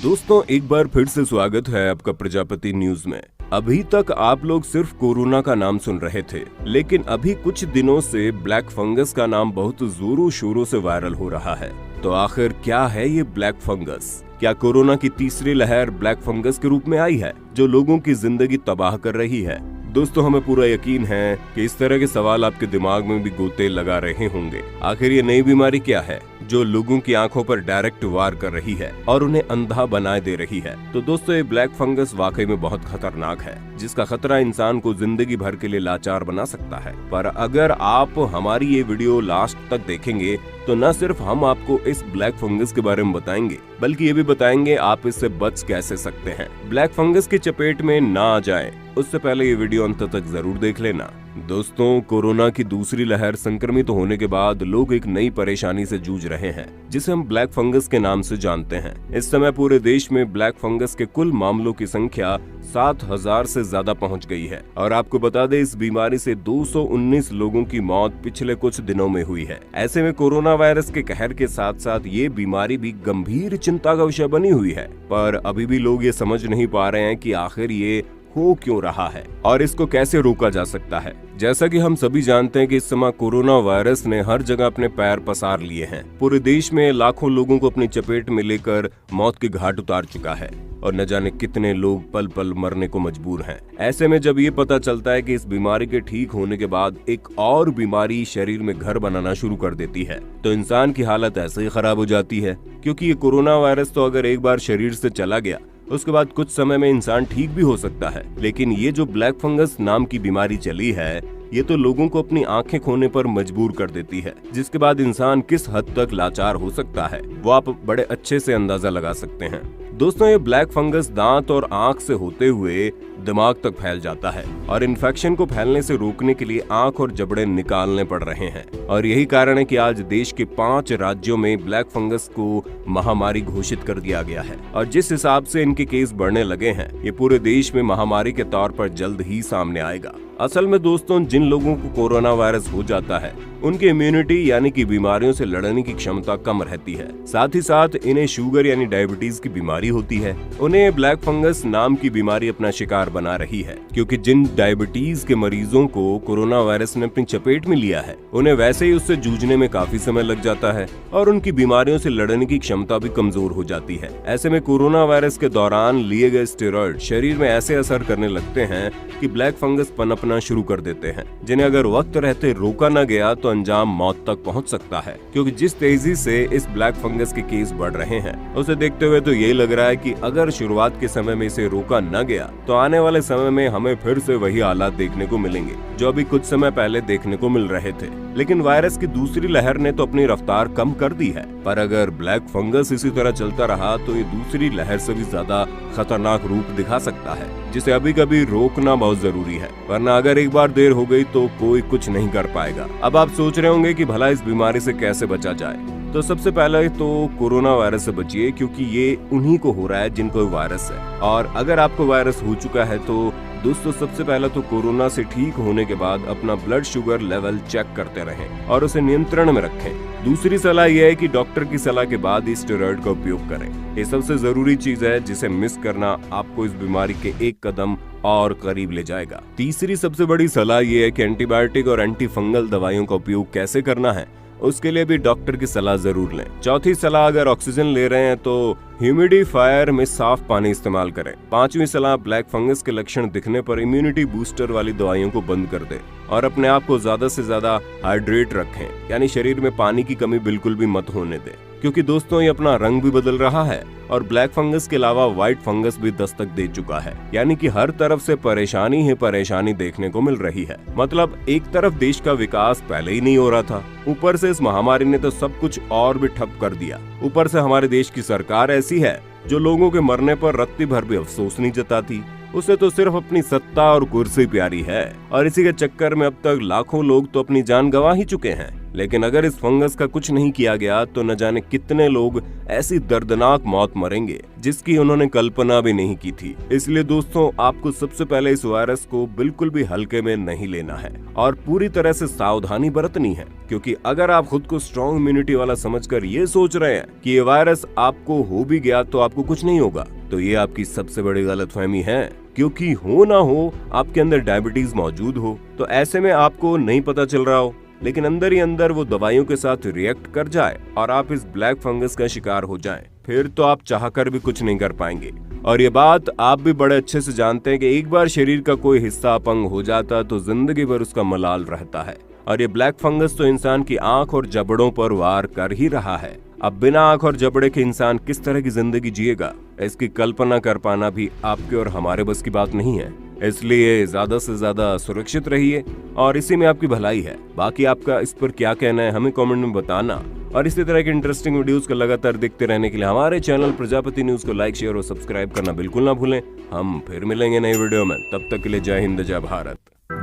दोस्तों एक बार फिर से स्वागत है आपका प्रजापति न्यूज में। अभी तक आप लोग सिर्फ कोरोना का नाम सुन रहे थे, लेकिन अभी कुछ दिनों से ब्लैक फंगस का नाम बहुत जोरों शोरों से वायरल हो रहा है। तो आखिर क्या है ये ब्लैक फंगस? क्या कोरोना की तीसरी लहर ब्लैक फंगस के रूप में आई है, जो लोगों की जिंदगी तबाह कर रही है? दोस्तों हमें पूरा यकीन है कि इस तरह के सवाल आपके दिमाग में भी गोते लगा रहे होंगे। आखिर ये नई बीमारी क्या है जो लोगों की आंखों पर डायरेक्ट वार कर रही है और उन्हें अंधा बनाए दे रही है? तो दोस्तों ये ब्लैक फंगस वाकई में बहुत खतरनाक है, जिसका खतरा इंसान को जिंदगी भर के लिए लाचार बना सकता है। पर अगर आप हमारी ये वीडियो लास्ट तक देखेंगे तो न सिर्फ हम आपको इस ब्लैक फंगस के बारे में बताएंगे, बल्कि ये भी बताएंगे आप इससे बच कैसे सकते हैं। ब्लैक फंगस की चपेट में ना आ जाए उससे पहले ये वीडियो अंत तक जरूर देख लेना। दोस्तों कोरोना की दूसरी लहर संक्रमित होने के बाद लोग एक नई परेशानी से जूझ रहे हैं, जिसे हम ब्लैक फंगस के नाम से जानते हैं। इस समय पूरे देश में ब्लैक फंगस के कुल मामलों की संख्या 7,000 से ज्यादा पहुंच गई है। और आपको बता दें इस बीमारी से 219 लोगों की मौत पिछले कुछ दिनों में हुई है। ऐसे में कोरोना वायरस के कहर के साथ साथ ये बीमारी भी गंभीर चिंता का विषय बनी हुई है। पर अभी भी लोग ये समझ नहीं पा रहे हैं कि आखिर ये हो क्यों रहा है और इसको कैसे रोका जा सकता है। जैसा कि हम सभी जानते हैं कि इस समय कोरोना वायरस ने हर जगह अपने पैर पसार लिए हैं। पूरे देश में लाखों लोगों को अपनी चपेट में लेकर मौत के घाट उतार चुका है और न जाने कितने लोग पल पल मरने को मजबूर हैं। ऐसे में जब ये पता चलता है कि इस बीमारी के ठीक होने के बाद एक और बीमारी शरीर में घर बनाना शुरू कर देती है, तो इंसान की हालत ऐसे ही खराब हो जाती है। क्योंकि ये कोरोना वायरस तो अगर एक बार शरीर से चला गया उसके बाद कुछ समय में इंसान ठीक भी हो सकता है, लेकिन ये जो ब्लैक फंगस नाम की बीमारी चली है ये तो लोगों को अपनी आंखें खोने पर मजबूर कर देती है, जिसके बाद इंसान किस हद तक लाचार हो सकता है वो आप बड़े अच्छे से अंदाजा लगा सकते हैं। दोस्तों ये ब्लैक फंगस दांत और आंख से होते हुए दिमाग तक फैल जाता है और इन्फेक्शन को फैलने से रोकने के लिए आंख और जबड़े निकालने पड़ रहे हैं। और यही कारण है कि आज देश के 5 राज्यों में ब्लैक फंगस को महामारी घोषित कर दिया गया है। और जिस हिसाब से इनके केस बढ़ने लगे हैं ये पूरे देश में महामारी के तौर पर जल्द ही सामने आएगा। असल में दोस्तों जिन लोगों को कोरोना वायरस हो जाता है उनकी इम्यूनिटी यानी कि बीमारियों से लड़ने की क्षमता कम रहती है। साथ ही साथ इन्हें शुगर यानी डायबिटीज की बीमारी होती है। उन्हें ब्लैक फंगस नाम की बीमारी अपना शिकार बना रही है, क्योंकि जिन डायबिटीज के मरीजों को कोरोना वायरस ने अपनी चपेट में लिया है उन्हें वैसे ही उससे जूझने में काफी समय लग जाता है और उनकी बीमारियों से लड़ने की क्षमता भी कमजोर हो जाती है। ऐसे में कोरोना वायरस के दौरान लिए गए स्टेरॉइड शरीर में ऐसे असर करने लगते हैं कि ब्लैक फंगस पनपना शुरू कर देते हैं, जिन्हें अगर वक्त रहते रोका न गया तो अंजाम मौत तक पहुंच सकता है। क्योंकि जिस तेजी से इस ब्लैक फंगस के केस बढ़ रहे हैं उसे देखते हुए तो यही लग रहा है कि अगर शुरुआत के समय में इसे रोका न गया तो आने वाले समय में हमें फिर से वही हालात देखने को मिलेंगे जो अभी कुछ समय पहले देखने को मिल रहे थे। लेकिन वायरस की दूसरी लहर ने तो अपनी रफ्तार कम कर दी है, पर अगर ब्लैक फंगस इसी तरह चलता रहा तो ये दूसरी लहर से भी ज्यादा खतरनाक रूप दिखा सकता है, जिसे अभी कभी रोकना बहुत जरूरी है, वरना अगर एक बार देर हो गई तो कोई कुछ नहीं कर पाएगा। अब आप सोच रहे होंगे कि भला इस बीमारी से कैसे बचा जाए। तो सबसे पहले तो कोरोना वायरस से बचिए, क्योंकि ये उन्हीं को हो रहा है जिनको वायरस है। और अगर आपको वायरस हो चुका है तो दोस्तों सबसे पहले तो कोरोना से ठीक होने के बाद अपना ब्लड शुगर लेवल चेक करते रहें और उसे नियंत्रण में रखें। दूसरी सलाह यह है कि डॉक्टर की सलाह के बाद ही स्टेरॉइड का उपयोग करें। ये सबसे जरूरी चीज है जिसे मिस करना आपको इस बीमारी के एक कदम और करीब ले जाएगा। तीसरी सबसे बड़ी सलाह ये है कि एंटीबायोटिक और एंटी फंगल दवाइयों का उपयोग कैसे करना है उसके लिए भी डॉक्टर की सलाह जरूर लें। चौथी सलाह अगर ऑक्सीजन ले रहे हैं तो ह्यूमिडिफायर में साफ पानी इस्तेमाल करें। पांचवी सलाह ब्लैक फंगस के लक्षण दिखने पर इम्यूनिटी बूस्टर वाली दवाइयों को बंद कर दें और अपने आप को ज्यादा से ज्यादा हाइड्रेट रखें, यानी शरीर में पानी की कमी बिल्कुल भी मत होने दें। क्योंकि दोस्तों ये अपना रंग भी बदल रहा है और ब्लैक फंगस के अलावा व्हाइट फंगस भी दस्तक दे चुका है, यानी कि हर तरफ से परेशानी ही परेशानी देखने को मिल रही है। मतलब एक तरफ देश का विकास पहले ही नहीं हो रहा था, ऊपर से इस महामारी ने तो सब कुछ और भी ठप कर दिया। ऊपर से हमारे देश की सरकार ऐसी है जो लोगों के मरने पर रत्ती भर भी अफसोस नहीं जताती। उसे तो सिर्फ अपनी सत्ता और कुर्सी प्यारी है और इसी के चक्कर में अब तक लाखों लोग तो अपनी जान गंवा ही चुके हैं। लेकिन अगर इस फंगस का कुछ नहीं किया गया तो न जाने कितने लोग ऐसी दर्दनाक मौत मरेंगे जिसकी उन्होंने कल्पना भी नहीं की थी। इसलिए दोस्तों, आपको सबसे पहले इस वायरस को बिल्कुल भी हल्के में नहीं लेना है और पूरी तरह से सावधानी बरतनी है, क्योंकि अगर आप खुद को स्ट्रॉन्ग इम्यूनिटी वाला समझकर ये सोच रहे हैं कि ये वायरस आपको हो भी गया तो आपको कुछ नहीं होगा, तो ये आपकी सबसे बड़ी गलतफहमी है। क्योंकि हो ना हो आपके अंदर डायबिटीज मौजूद हो, तो ऐसे में आपको नहीं पता चल रहा हो, लेकिन अंदर ही अंदर वो दवाइयों के साथ रिएक्ट कर जाए और आप इस ब्लैक फंगस का शिकार हो जाएं, फिर तो आप चाहकर भी कुछ नहीं कर पाएंगे। और ये बात आप भी बड़े अच्छे से जानते हैं कि एक बार शरीर का कोई हिस्सा अपंग हो जाता तो जिंदगी भर उसका मलाल रहता है। और ये ब्लैक फंगस तो इंसान की आंख और जबड़ों पर वार कर ही रहा है। अब बिना आंख और जबड़े के इंसान किस तरह की जिंदगी जिएगा, इसकी कल्पना कर पाना भी आपके और हमारे बस की बात नहीं है। इसलिए ज्यादा से ज्यादा सुरक्षित रहिए और इसी में आपकी भलाई है। बाकी आपका इस पर क्या कहना है हमें कमेंट में बताना। और इसी तरह के इंटरेस्टिंग वीडियोस को लगातार देखते रहने के लिए हमारे चैनल प्रजापति न्यूज को लाइक, शेयर और सब्सक्राइब करना बिल्कुल ना भूलें। हम फिर मिलेंगे नई वीडियो में, तब तक के लिए जय हिंद, जय भारत।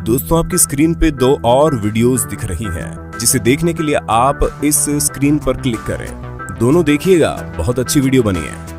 दोस्तों, आपकी स्क्रीन पे 2 और वीडियोस दिख रही हैं, जिसे देखने के लिए आप इस स्क्रीन पर क्लिक करें। दोनों देखिएगा, बहुत अच्छी वीडियो बनी है।